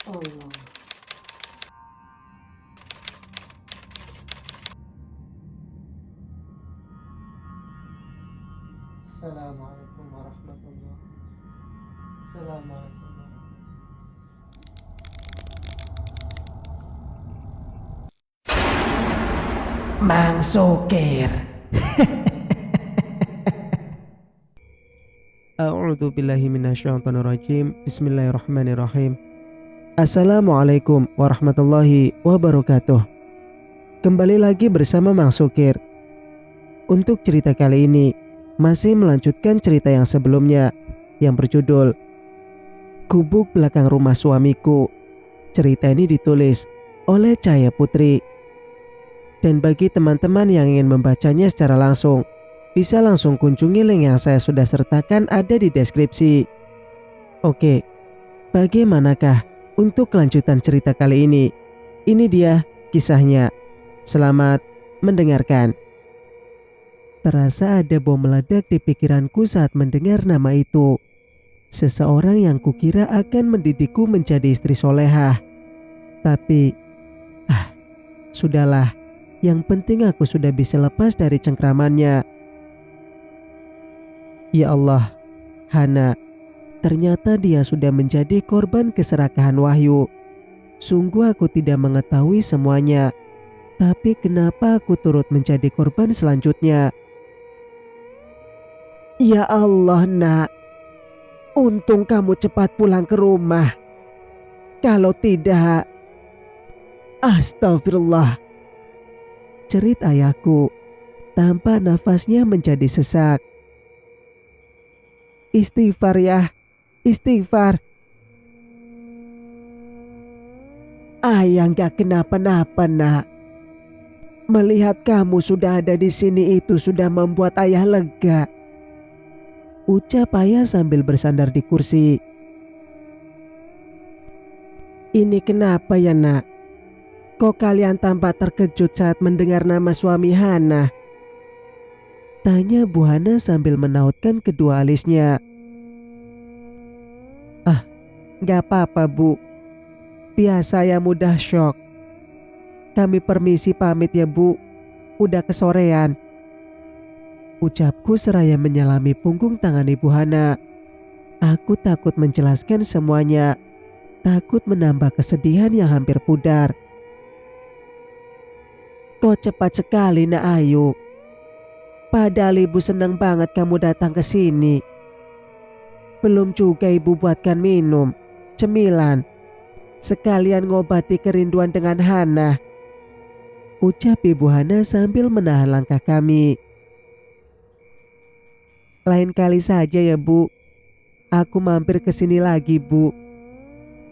Allah. Assalamualaikum warahmatullahi. Assalamualaikum. Mang Sukir. A'udzu billahi minasyaitonir rajim. Bismillahirrahmanirrahim. Assalamualaikum warahmatullahi wabarakatuh. Kembali lagi bersama Mang Sukir. Untuk cerita kali ini masih melanjutkan cerita yang sebelumnya yang berjudul Gubuk Belakang Rumah Suamiku. Cerita ini ditulis oleh Cahaya Putri. Dan bagi teman-teman yang ingin membacanya secara langsung, bisa langsung kunjungi link yang saya sudah sertakan ada di deskripsi. Oke, bagaimanakah untuk kelanjutan cerita kali ini? Ini dia kisahnya. Selamat mendengarkan. Terasa ada bom meledak di pikiranku saat mendengar nama itu. Seseorang yang kukira akan mendidikku menjadi istri solehah. Tapi, sudahlah. Yang penting aku sudah bisa lepas dari cengkramannya. Ya Allah, Hana, ternyata dia sudah menjadi korban keserakahan Wahyu. Sungguh aku tidak mengetahui semuanya. Tapi kenapa aku turut menjadi korban selanjutnya? Ya Allah, Nak. Untung kamu cepat pulang ke rumah. Kalau tidak, astagfirullah. Cerit ayahku, tanpa nafasnya menjadi sesak. Istighfar ya, istighfar. Ayah gak kenapa-napa, Nak. Melihat kamu sudah ada di sini itu sudah membuat ayah lega. Ucap ayah sambil bersandar di kursi. Ini kenapa ya, Nak? Kok kalian tampak terkejut saat mendengar nama suami Hana? Tanya Bu Hana sambil menautkan kedua alisnya. Gak apa-apa, Bu. Biasa ya, mudah shock. Kami permisi pamit ya, Bu. Udah kesorean. Ucapku seraya menyelami punggung tangan Ibu Hana. Aku takut menjelaskan semuanya. Takut menambah kesedihan yang hampir pudar. Kok cepat sekali, Nak Ayu. Padahal Ibu senang banget kamu datang ke sini. Belum juga Ibu buatkan minum, cemilan. Sekalian ngobati kerinduan dengan Hana. Ucap Ibu Hana sambil menahan langkah kami. Lain kali saja ya, Bu. Aku mampir ke sini lagi, Bu.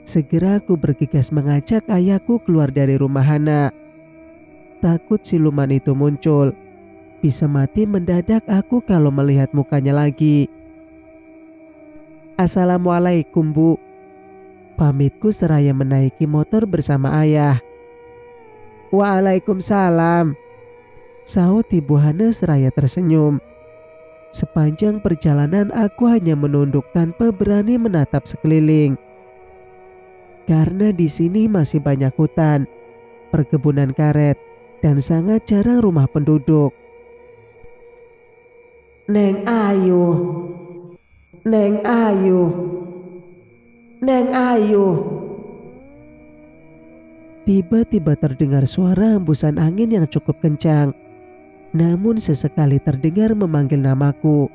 Segera aku bergegas mengajak ayahku keluar dari rumah Hana. Takut siluman itu muncul. Bisa mati mendadak aku kalau melihat mukanya lagi. Assalamualaikum, Bu. Pamitku seraya menaiki motor bersama ayah. Waalaikumsalam. Sahut Ibu Hana seraya tersenyum. Sepanjang perjalanan aku hanya menunduk tanpa berani menatap sekeliling. Karena di sini masih banyak hutan, perkebunan karet, dan sangat jarang rumah penduduk. Neng Ayu, Neng Ayu, Neng Ayu. Tiba-tiba terdengar suara hembusan angin yang cukup kencang. Namun sesekali terdengar memanggil namaku.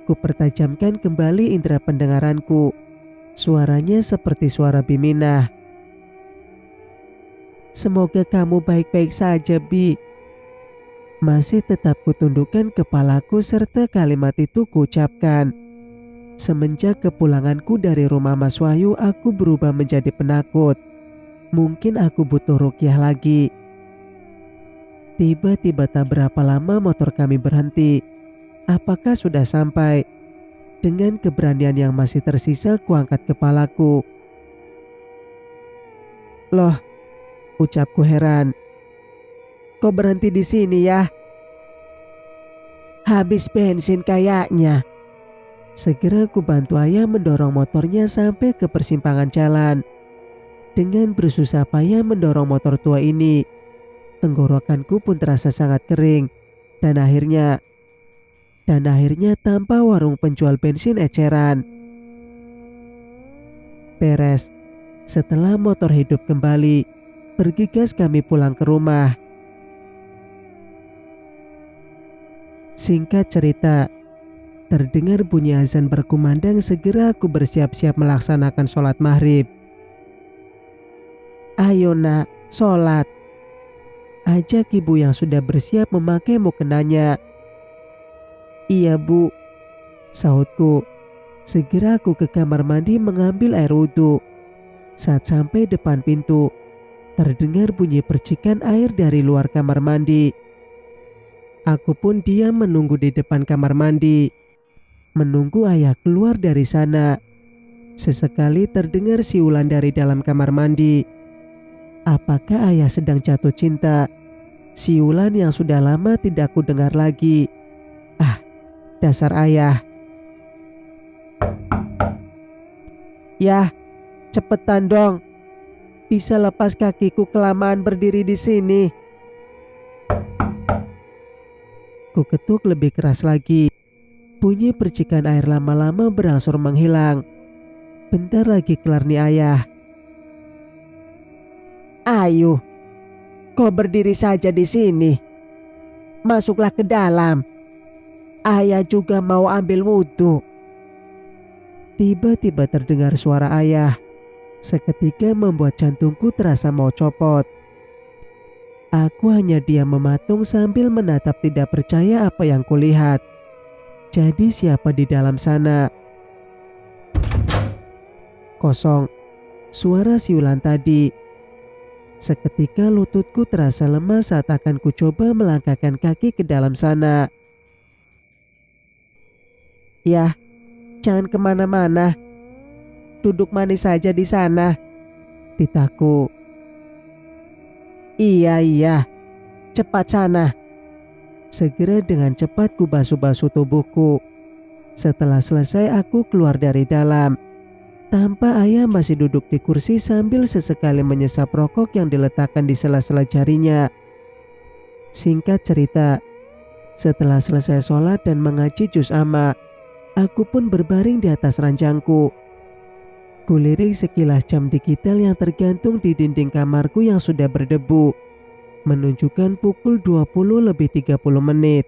Kupertajamkan kembali indera pendengaranku. Suaranya seperti suara Biminah. Semoga kamu baik-baik saja, Bi. Masih tetap kutundukkan kepalaku serta kalimat itu kuucapkan. Semenjak kepulanganku dari rumah Mas Wahyu, aku berubah menjadi penakut. Mungkin aku butuh ruqyah lagi. Tiba-tiba tak berapa lama motor kami berhenti. Apakah sudah sampai? Dengan keberanian yang masih tersisa, kuangkat kepalaku. Loh, ucapku heran. Kok berhenti di sini ya? Habis bensin kayaknya. Segera ku bantu ayah mendorong motornya sampai ke persimpangan jalan. Dengan bersusah payah mendorong motor tua ini, tenggorokanku pun terasa sangat kering dan akhirnya tanpa warung penjual bensin eceran. Beres. Setelah motor hidup kembali, bergegas kami pulang ke rumah. Singkat cerita, terdengar bunyi azan berkumandang, segera aku bersiap-siap melaksanakan sholat maghrib. "Ayo nak, sholat," ajak ibu yang sudah bersiap memakai mukenanya. "Iya bu," sahutku. Segera aku ke kamar mandi mengambil air wudhu. Saat sampai depan pintu, terdengar bunyi percikan air dari luar kamar mandi. Aku pun diam menunggu di depan kamar mandi, menunggu ayah keluar dari sana. Sesekali terdengar siulan dari dalam kamar mandi. Apakah ayah sedang jatuh cinta? Siulan yang sudah lama tidak ku dengar lagi. Ah, dasar ayah. "Yah, cepetan dong. Bisa lepas kakiku kelamaan berdiri di sini." Ku ketuk lebih keras lagi. Bunyi percikan air lama-lama berangsur menghilang. Bentar lagi kelar nih ayah. "Ayo, kau berdiri saja di sini. Masuklah ke dalam. Ayah juga mau ambil wudhu." Tiba-tiba terdengar suara ayah. Seketika membuat jantungku terasa mau copot. Aku hanya diam mematung sambil menatap tidak percaya apa yang kulihat. Jadi siapa di dalam sana? Kosong. Suara siulan tadi. Seketika lututku terasa lemas saat akan ku coba melangkahkan kaki ke dalam sana. "Yah, jangan kemana-mana. Duduk manis saja di sana," titahku. Iya, cepat sana." Segera dengan cepat ku basuh-basuh tubuhku. Setelah selesai aku keluar dari dalam. Tampak ayah masih duduk di kursi sambil sesekali menyesap rokok yang diletakkan di sela-sela jarinya. Singkat cerita, setelah selesai sholat dan mengaji juz amma, aku pun berbaring di atas ranjangku. Kulirik sekilas jam digital yang tergantung di dinding kamarku yang sudah berdebu, menunjukkan pukul 20:30.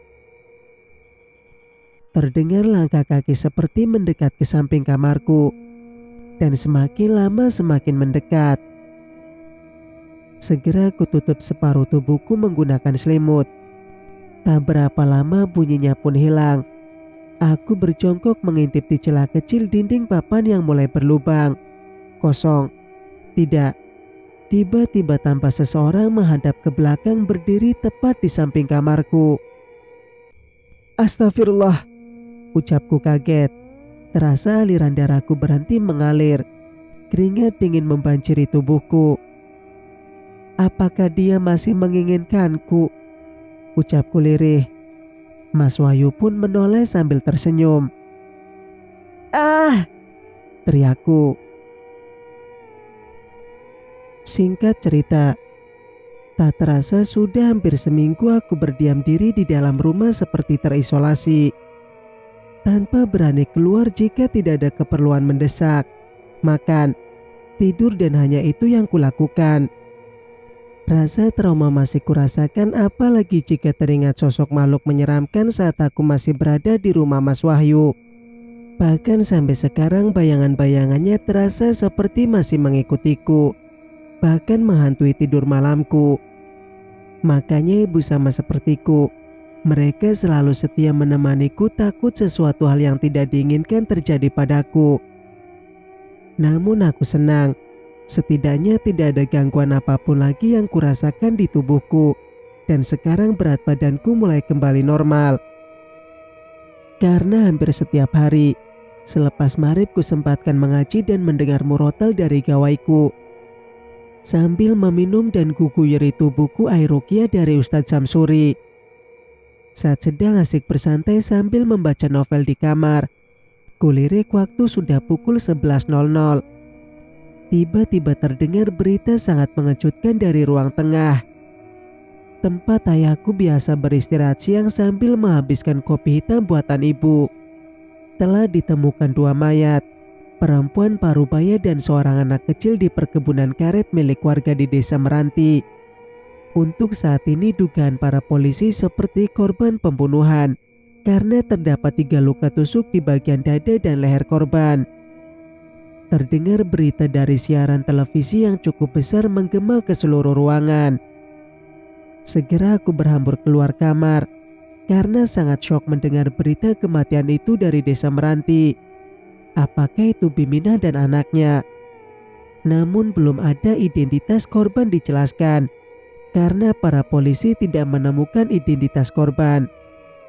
Terdengar langkah kaki seperti mendekat ke samping kamarku, dan semakin lama semakin mendekat. Segera aku tutup separuh tubuhku menggunakan selimut. Tak berapa lama bunyinya pun hilang. Aku berjongkok mengintip di celah kecil dinding papan yang mulai berlubang. Kosong. Tidak. Tiba-tiba tampak seseorang menghadap ke belakang berdiri tepat di samping kamarku. "Astagfirullah," ucapku kaget. Terasa aliran darahku berhenti mengalir. Keringat dingin membanjiri tubuhku. "Apakah dia masih menginginkanku?" ucapku lirih. Mas Wahyu pun menoleh sambil tersenyum. "Ah!" teriakku. Singkat cerita, tak terasa sudah hampir seminggu aku berdiam diri di dalam rumah seperti terisolasi. Tanpa berani keluar jika tidak ada keperluan mendesak. Makan, tidur dan hanya itu yang kulakukan. Rasa trauma masih kurasakan, apalagi jika teringat sosok makhluk menyeramkan saat aku masih berada di rumah Mas Wahyu. Bahkan sampai sekarang bayangan-bayangannya terasa seperti masih mengikutiku, bahkan menghantui tidur malamku. Makanya ibu sama sepertiku, mereka selalu setia menemaniku takut sesuatu hal yang tidak diinginkan terjadi padaku. Namun aku senang. Setidaknya tidak ada gangguan apapun lagi yang kurasakan di tubuhku, dan sekarang berat badanku mulai kembali normal. Karena hampir setiap hari, selepas maghrib ku sempatkan mengaji dan mendengar murotal dari gawaiku. Sambil meminum dan guguyuri tubuhku air ruqyah dari Ustadz Samsuri. Saat sedang asik bersantai sambil membaca novel di kamar, kulirik waktu sudah pukul 11.00. Tiba-tiba terdengar berita sangat mengejutkan dari ruang tengah. Tempat ayahku biasa beristirahat siang sambil menghabiskan kopi hitam buatan ibu. Telah ditemukan 2 mayat, perempuan parubaya dan seorang anak kecil di perkebunan karet milik warga di desa Meranti. Untuk saat ini dugaan para polisi seperti korban pembunuhan karena terdapat 3 luka tusuk di bagian dada dan leher korban. Terdengar berita dari siaran televisi yang cukup besar menggema ke seluruh ruangan. Segera aku berhambur keluar kamar karena sangat syok mendengar berita kematian itu dari desa Meranti. Apakah itu Biminah dan anaknya? Namun belum ada identitas korban dijelaskan karena para polisi tidak menemukan identitas korban.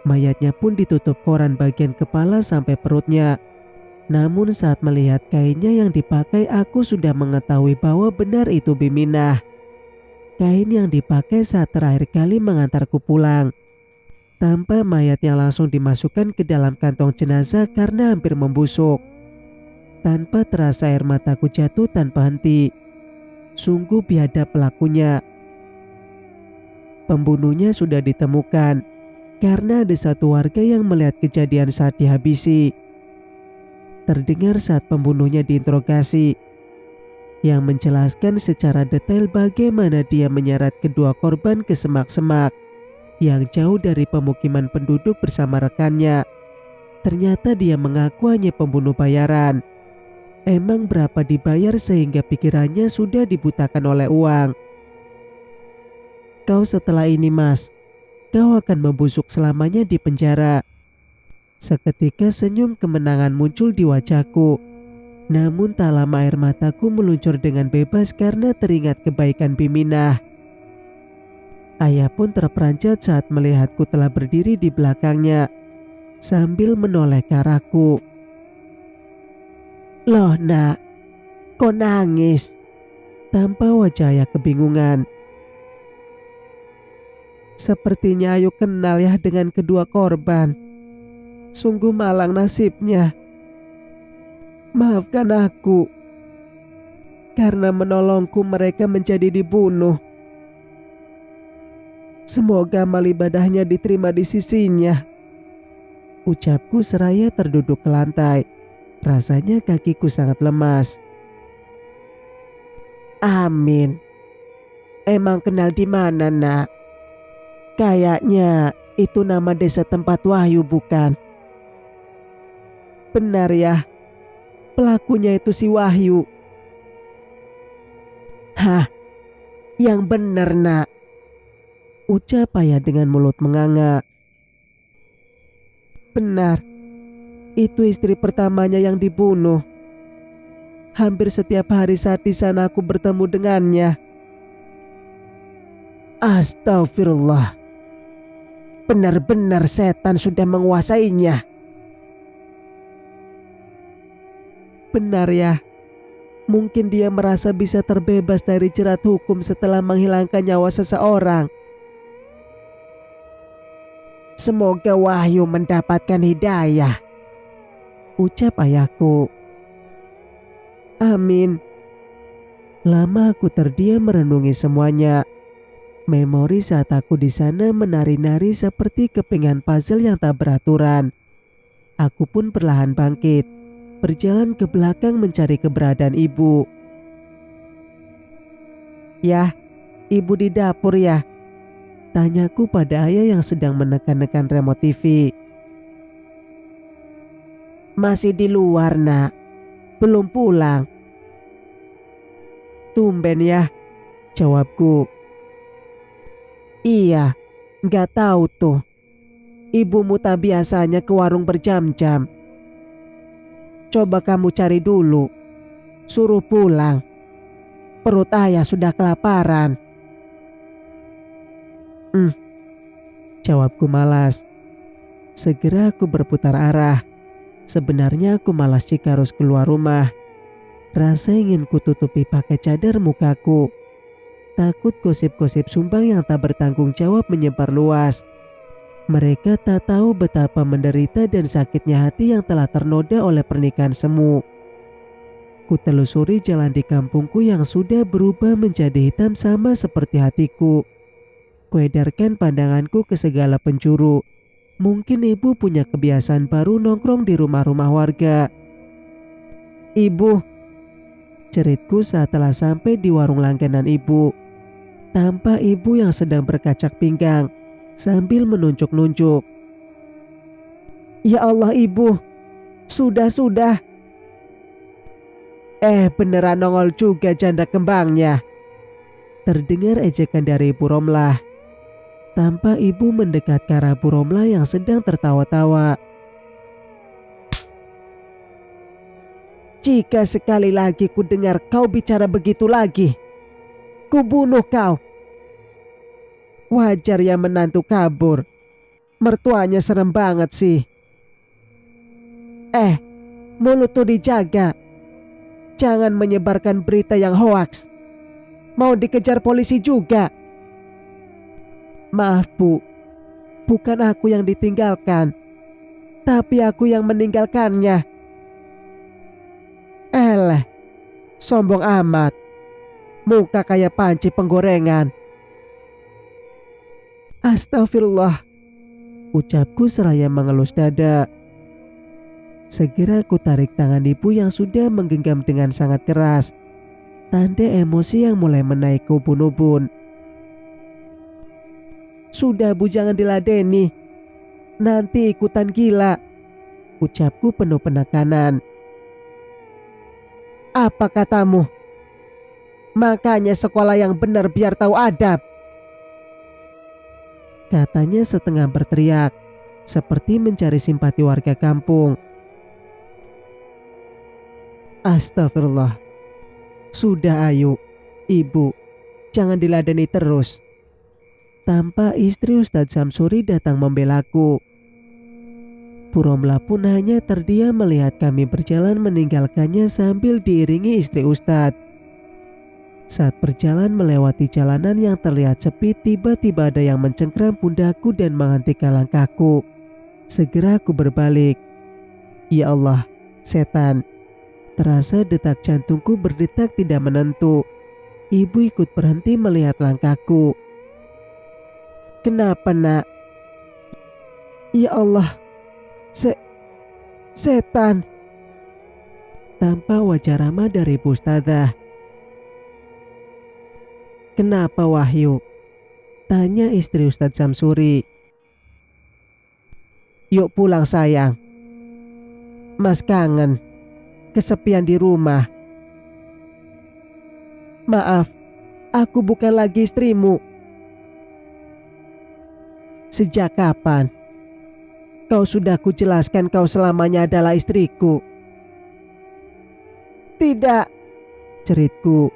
Mayatnya pun ditutup koran bagian kepala sampai perutnya. Namun saat melihat kainnya yang dipakai, aku sudah mengetahui bahwa benar itu Biminah. Kain yang dipakai saat terakhir kali mengantarku pulang. Tanpa mayat yang langsung dimasukkan ke dalam kantong jenazah karena hampir membusuk. Tanpa terasa air mataku jatuh tanpa henti. Sungguh biadab pelakunya. Pembunuhnya sudah ditemukan karena ada satu warga yang melihat kejadian saat dihabisi. Terdengar saat pembunuhnya diinterogasi, yang menjelaskan secara detail bagaimana dia menyeret kedua korban ke semak-semak yang jauh dari pemukiman penduduk bersama rekannya. Ternyata dia mengaku hanya pembunuh bayaran. Emang berapa dibayar sehingga pikirannya sudah dibutakan oleh uang. Kau setelah ini mas, kau akan membusuk selamanya di penjara. Seketika senyum kemenangan muncul di wajahku. Namun tak lama air mataku meluncur dengan bebas karena teringat kebaikan Biminah. Ayah pun terperanjat saat melihatku telah berdiri di belakangnya sambil menoleh ke arahku. Loh nak, kok nangis? Tanpa wajah ayah kebingungan. Sepertinya Ayu kenal ya dengan kedua korban. Sungguh malang nasibnya. Maafkan aku. Karena menolongku mereka menjadi dibunuh. Semoga amal ibadahnya diterima di sisinya. Ucapku seraya terduduk ke lantai. Rasanya kakiku sangat lemas. Amin. Emang kenal di mana nak? Kayaknya itu nama desa tempat Wahyu bukan? Benar ya. Pelakunya itu si Wahyu. Hah, yang benar nak. Ucap ayah dengan mulut menganga. Benar, itu istri pertamanya yang dibunuh. Hampir setiap hari saat di sana aku bertemu dengannya. Astagfirullah. Benar-benar setan sudah menguasainya. Benar ya, mungkin dia merasa bisa terbebas dari jerat hukum setelah menghilangkan nyawa seseorang. Semoga Wahyu mendapatkan hidayah, ucap ayahku. Amin. Lama aku terdiam merenungi semuanya. Memori saat aku di sana menari-nari seperti kepingan puzzle yang tak beraturan. Aku pun perlahan bangkit, berjalan ke belakang mencari keberadaan ibu. Yah, ibu di dapur ya? Tanyaku pada ayah yang sedang menekan-nekan remote TV. Masih di luar nak, belum pulang. Tumben ya, jawabku. Iya, gak tahu tuh. Ibumu tak biasanya ke warung berjam-jam. Coba kamu cari dulu. Suruh pulang. Perut ayah sudah kelaparan. Jawabku malas. Segera aku berputar arah. Sebenarnya aku malas jika harus keluar rumah. Rasa ingin kututupi pakai cadar mukaku. Takut gosip-gosip sumbang yang tak bertanggung jawab menyebar luas. Mereka tak tahu betapa menderita dan sakitnya hati yang telah ternoda oleh pernikahan semu. Ku telusuri jalan di kampungku yang sudah berubah menjadi hitam sama seperti hatiku. Kuedarkan pandanganku ke segala penjuru. Mungkin ibu punya kebiasaan baru nongkrong di rumah-rumah warga. "Ibu," ceritku saat telah sampai di warung langganan ibu. Tampak ibu yang sedang berkacak pinggang sambil menunjuk-nunjuk. "Ya Allah ibu, sudah. Beneran nongol juga janda kembangnya." Terdengar ejekan dari Ibu Romlah. Tampak ibu mendekat ke arah Bu Romlah yang sedang tertawa-tawa. "Jika sekali lagi ku dengar kau bicara begitu lagi, ku bunuh kau." Wajar ya menantu kabur. Mertuanya serem banget sih. Mulut tuh dijaga. Jangan menyebarkan berita yang hoaks. Mau dikejar polisi juga. "Maaf Bu, bukan aku yang ditinggalkan, tapi aku yang meninggalkannya." "Eleh, sombong amat. Muka kayak panci penggorengan." "Astagfirullah," ucapku seraya mengelus dada. Segera ku tarik tangan ibu yang sudah menggenggam dengan sangat keras. Tanda emosi yang mulai menaik ke ubun-ubun. "Sudah Bu, jangan diladeni. Nanti ikutan gila," ucapku penuh penekanan. "Apa katamu? Makanya sekolah yang benar biar tahu adab," katanya setengah berteriak, seperti mencari simpati warga kampung. Astagfirullah. "Sudah Ayu, ibu, jangan diladeni terus." Tampak istri Ustadz Samsuri datang membelaku. Bu Romlah pun hanya terdiam melihat kami berjalan meninggalkannya sambil diiringi istri Ustadz. Saat berjalan melewati jalanan yang terlihat sepi, tiba-tiba ada yang mencengkram pundakku dan menghentikan langkahku. Segera aku berbalik. Ya Allah, setan. Terasa detak jantungku berdetak tidak menentu. Ibu ikut berhenti melihat langkahku. "Kenapa nak?" "Ya Allah, setan." Tanpa wajah ramah dari Bu Ustadzah. "Kenapa Wahyu?" tanya istri Ustadz Samsuri. "Yuk pulang sayang. Mas kangen. Kesepian di rumah." "Maaf, aku bukan lagi istrimu." "Sejak kapan? Kau sudah kujelaskan kau selamanya adalah istriku." "Tidak," ceritku.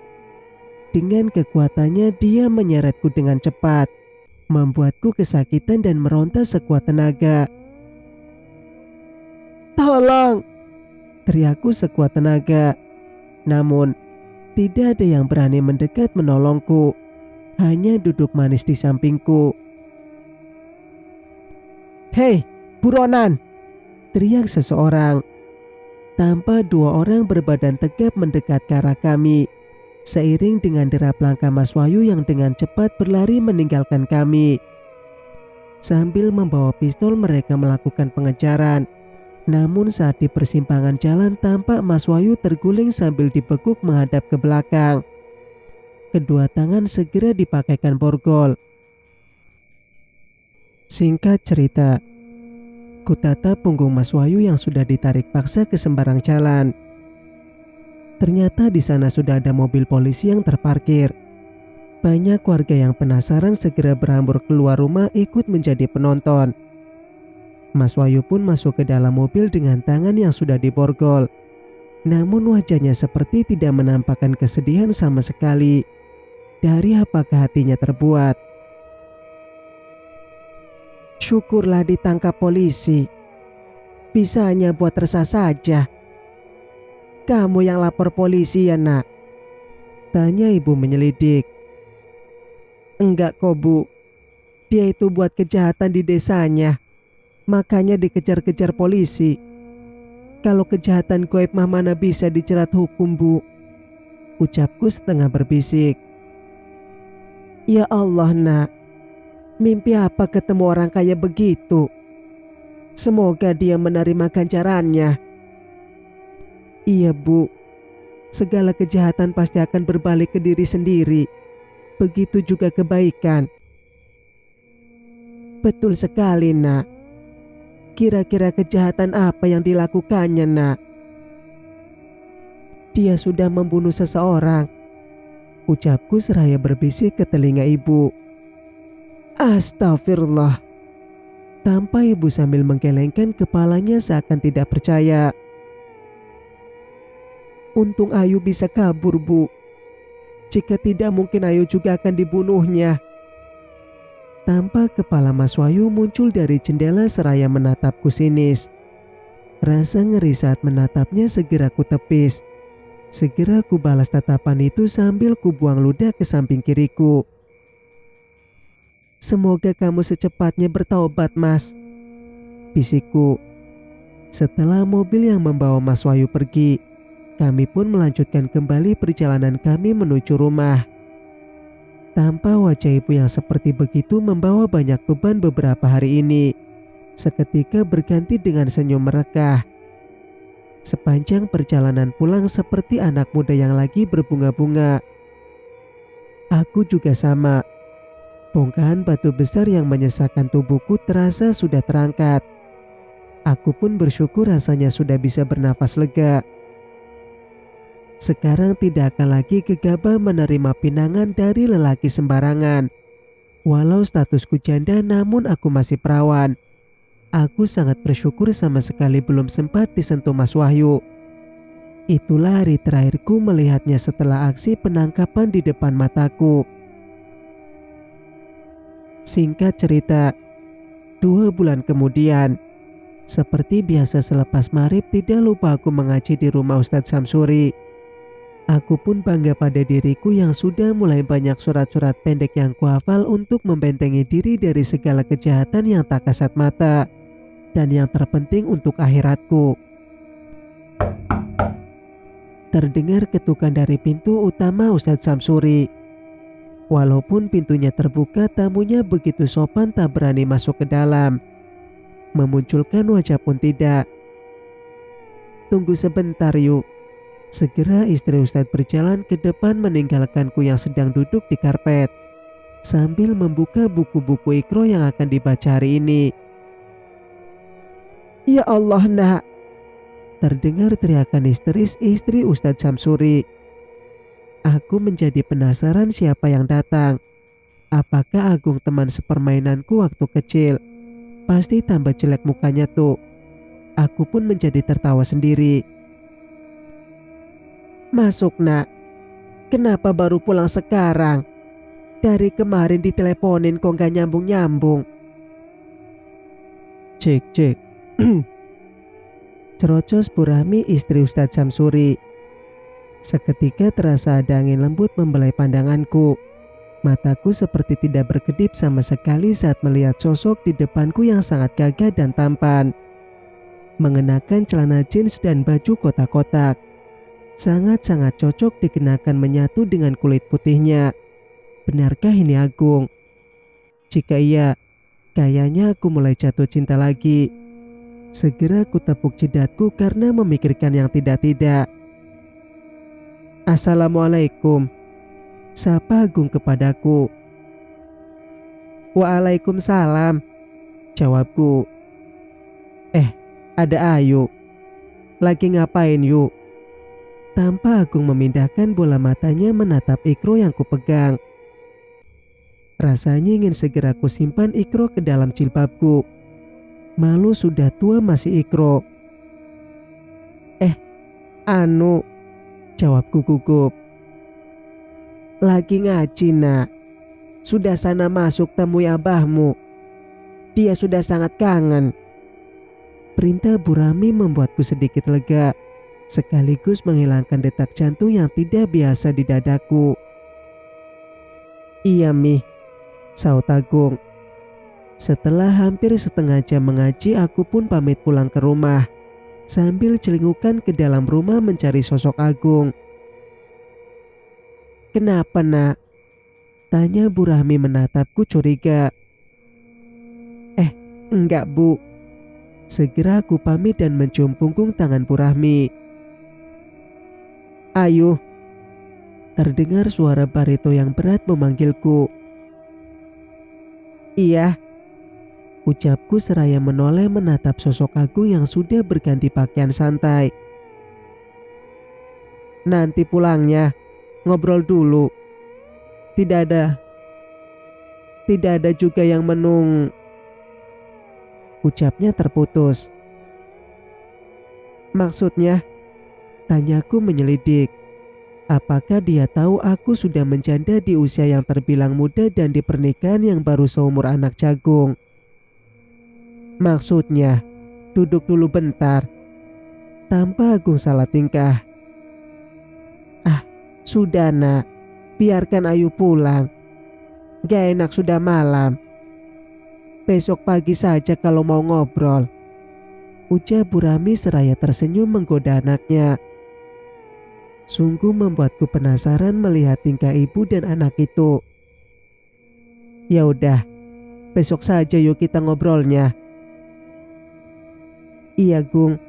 Dengan kekuatannya dia menyeretku dengan cepat, membuatku kesakitan dan meronta sekuat tenaga. "Tolong!" teriakku sekuat tenaga. Namun tidak ada yang berani mendekat menolongku. Hanya duduk manis di sampingku. "Hei, buronan!" teriak seseorang. Tampak dua orang berbadan tegap mendekat ke arah kami. Seiring dengan derap langkah Mas Wahyu yang dengan cepat berlari meninggalkan kami. Sambil membawa pistol mereka melakukan pengejaran. Namun saat di persimpangan jalan tampak Mas Wahyu terguling sambil dibekuk menghadap ke belakang. Kedua tangan segera dipakaikan borgol. Singkat cerita, ku tatap punggung Mas Wahyu yang sudah ditarik paksa ke sembarang jalan. Ternyata di sana sudah ada mobil polisi yang terparkir. Banyak warga yang penasaran segera berhambur keluar rumah ikut menjadi penonton. Mas Wahyu pun masuk ke dalam mobil dengan tangan yang sudah diborgol. Namun wajahnya seperti tidak menampakkan kesedihan sama sekali. Dari apakah hatinya terbuat? "Syukurlah ditangkap polisi. Bisa hanya buat resah saja." "Kamu yang lapor polisi ya nak?" tanya ibu menyelidik. "Enggak kok Bu. Dia itu buat kejahatan di desanya. Makanya dikejar-kejar polisi. Kalau kejahatan goib mah mana bisa dijerat hukum, Bu? Ucapku setengah berbisik. Ya Allah, nak. Mimpi apa ketemu orang kaya begitu? Semoga dia menerima ganjarannya. Iya, Bu. Segala kejahatan pasti akan berbalik ke diri sendiri. Begitu juga kebaikan. Betul sekali, nak. Kira-kira kejahatan apa yang dilakukannya, nak? Dia sudah membunuh seseorang. Ucapku seraya berbisik ke telinga ibu. Astagfirullah. Tampak ibu sambil menggelengkan kepalanya seakan tidak percaya. Untung Ayu bisa kabur, Bu. Jika tidak mungkin Ayu juga akan dibunuhnya. Tampak kepala Mas Wahyu muncul dari jendela seraya menatapku sinis. Rasa ngeri saat menatapnya segera ku tepis. Segera ku balas tatapan itu sambil ku buang ludah ke samping kiriku. Semoga kamu secepatnya bertaubat, Mas, bisikku. Setelah mobil yang membawa Mas Wahyu pergi, kami pun melanjutkan kembali perjalanan kami menuju rumah. Tanpa wajah ibu yang seperti begitu membawa banyak beban beberapa hari ini, seketika berganti dengan senyum merekah. Sepanjang perjalanan pulang seperti anak muda yang lagi berbunga-bunga. Aku juga sama. Bongkahan batu besar yang menyesakkan tubuhku terasa sudah terangkat. Aku pun bersyukur rasanya sudah bisa bernafas lega. Sekarang tidak akan lagi gegabah menerima pinangan dari lelaki sembarangan. Walau statusku janda namun aku masih perawan. Aku sangat bersyukur sama sekali belum sempat disentuh Mas Wahyu. Itulah hari terakhirku melihatnya setelah aksi penangkapan di depan mataku. Singkat cerita, 2 bulan kemudian, seperti biasa selepas maghrib tidak lupa aku mengaji di rumah Ustadz Samsuri. Aku pun bangga pada diriku yang sudah mulai banyak surat-surat pendek yang kuhafal untuk membentengi diri dari segala kejahatan yang tak kasat mata dan yang terpenting untuk akhiratku. Terdengar ketukan dari pintu utama Ustadz Samsuri. Walaupun pintunya terbuka, tamunya begitu sopan tak berani masuk ke dalam. Memunculkan wajah pun tidak. Tunggu sebentar yuk. Segera istri Ustadz berjalan ke depan meninggalkanku yang sedang duduk di karpet sambil membuka buku-buku Iqra yang akan dibaca hari ini. Ya Allah, nak. Terdengar teriakan histeris istri Ustadz Samsuri. Aku menjadi penasaran siapa yang datang. Apakah Agung teman sepermainanku waktu kecil? Pasti tambah jelek mukanya tuh. Aku pun menjadi tertawa sendiri. Masuk, nak. Kenapa baru pulang sekarang? Dari kemarin diteleponin kok gak nyambung-nyambung. Cek. Cerocos Burami istri Ustadz Samsuri. Seketika terasa ada angin lembut membelai pandanganku. Mataku seperti tidak berkedip sama sekali saat melihat sosok di depanku yang sangat gagah dan tampan. Mengenakan celana jeans dan baju kotak-kotak. Sangat-sangat cocok dikenakan menyatu dengan kulit putihnya. Benarkah ini Agung? Jika iya, kayaknya aku mulai jatuh cinta lagi. Segera ku tepuk jidatku karena memikirkan yang tidak-tidak. Assalamualaikum. Sapa Agung kepadaku. Waalaikumsalam. Jawabku. Ada Ayu. Lagi ngapain yuk? Tanpa Agung memindahkan bola matanya menatap Iqra yang kupegang. Rasanya ingin segera ku simpan Iqra ke dalam jilbabku. Malu sudah tua masih Iqra. Jawabku gugup. Lagi ngaji, nak. Sudah sana masuk temui abahmu. Dia sudah sangat kangen. Perintah Burami membuatku sedikit lega, sekaligus menghilangkan detak jantung yang tidak biasa di dadaku. Iya, Mi, saut Agung. Setelah hampir setengah jam mengaji, aku pun pamit pulang ke rumah. sambil celingukan ke dalam rumah mencari sosok Agung. "Kenapa, Nak?" tanya Bu Rahmi menatapku curiga. Enggak, Bu." Segera aku pamit dan mencium punggung tangan Bu Rahmi. "Ayo." Terdengar suara barito yang berat memanggilku. "Iya," ucapku seraya menoleh menatap sosok Agung yang sudah berganti pakaian santai. "Nanti pulangnya ngobrol dulu. Tidak ada juga yang ucapnya terputus. "Maksudnya?" tanyaku menyelidik. Apakah dia tahu aku sudah menjanda di usia yang terbilang muda dan di pernikahan yang baru seumur anak jagung? "Maksudnya, duduk dulu bentar." Tanpa Agung salah tingkah. "Sudah, Nak, biarkan Ayu pulang. Gak enak sudah malam. Besok pagi saja kalau mau ngobrol," ucap Bu Rahmi seraya tersenyum menggoda anaknya. Sungguh membuatku penasaran melihat tingkah ibu dan anak itu. "Ya udah, besok saja yuk kita ngobrolnya." "Iya, Gung,"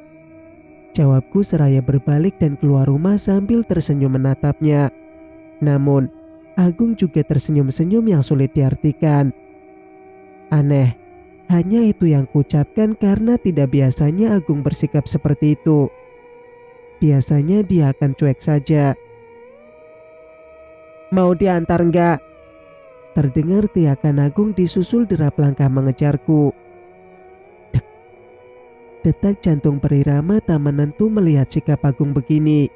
jawabku seraya berbalik dan keluar rumah sambil tersenyum menatapnya. Namun, Agung juga tersenyum-senyum yang sulit diartikan. Aneh, hanya itu yang kuucapkan karena tidak biasanya Agung bersikap seperti itu. Biasanya dia akan cuek saja. "Mau diantar enggak?" Terdengar teriakan Agung disusul derap langkah mengejarku. Dek. Detak jantung berirama tak menentu melihat sikap Agung begini.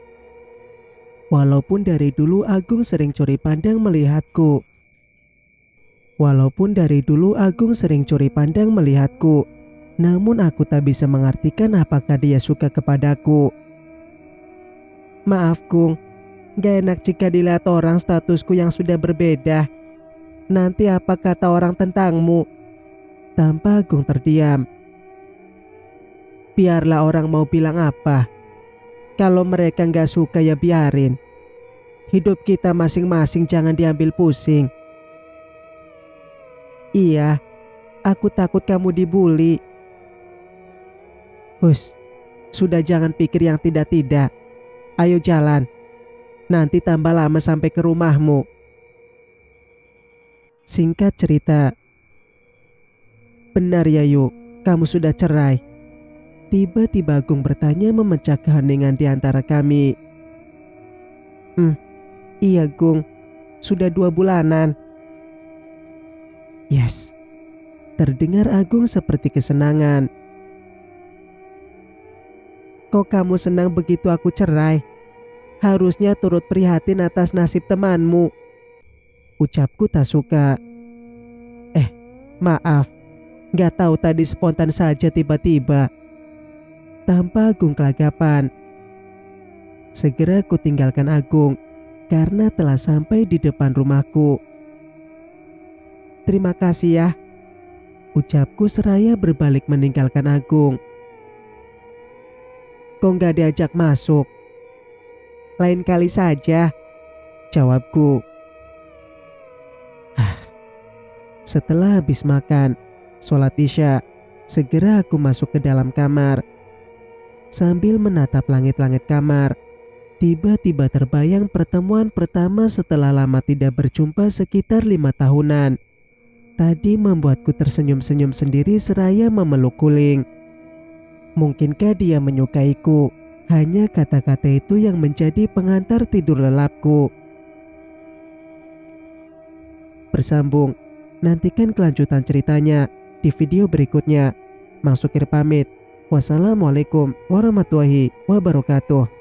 Walaupun dari dulu Agung sering curi pandang melihatku. Namun aku tak bisa mengartikan apakah dia suka kepadaku. "Maaf, Gung, gak enak jika dilihat orang statusku yang sudah berbeda. Nanti apa kata orang tentangmu?" Tanpa Agung terdiam. "Biarlah orang mau bilang apa. Kalau mereka gak suka ya biarin. Hidup kita masing-masing jangan diambil pusing." "Iya, aku takut kamu dibully." "Hus, sudah jangan pikir yang tidak-tidak. Ayo jalan. Nanti tambah lama sampai ke rumahmu." Singkat cerita, "Benar ya Yu, kamu sudah cerai?" Tiba-tiba Agung bertanya memecah keheningan di antara kami. Iya, Gung, sudah 2 bulanan." "Yes," terdengar Agung seperti kesenangan. "Kok kamu senang begitu aku cerai? Harusnya turut prihatin atas nasib temanmu," ucapku tak suka. Maaf, gak tahu tadi spontan saja tiba-tiba." Tanpa Agung kelagapan. Segera ku tinggalkan Agung karena telah sampai di depan rumahku. "Terima kasih ya," ucapku seraya berbalik meninggalkan Agung. "Kok gak diajak masuk?" "Lain kali saja," jawabku. Setelah habis makan, sholat isya, segera aku masuk ke dalam kamar. Sambil menatap langit-langit kamar, tiba-tiba terbayang pertemuan pertama setelah lama tidak berjumpa sekitar 5 tahunan. Tadi membuatku tersenyum-senyum sendiri seraya memeluk Kuling. Mungkinkah dia menyukaiku? Hanya kata-kata itu yang menjadi pengantar tidur lelapku. Bersambung. Nantikan kelanjutan ceritanya di video berikutnya. Mang Sukir pamit. Wassalamualaikum warahmatullahi wabarakatuh.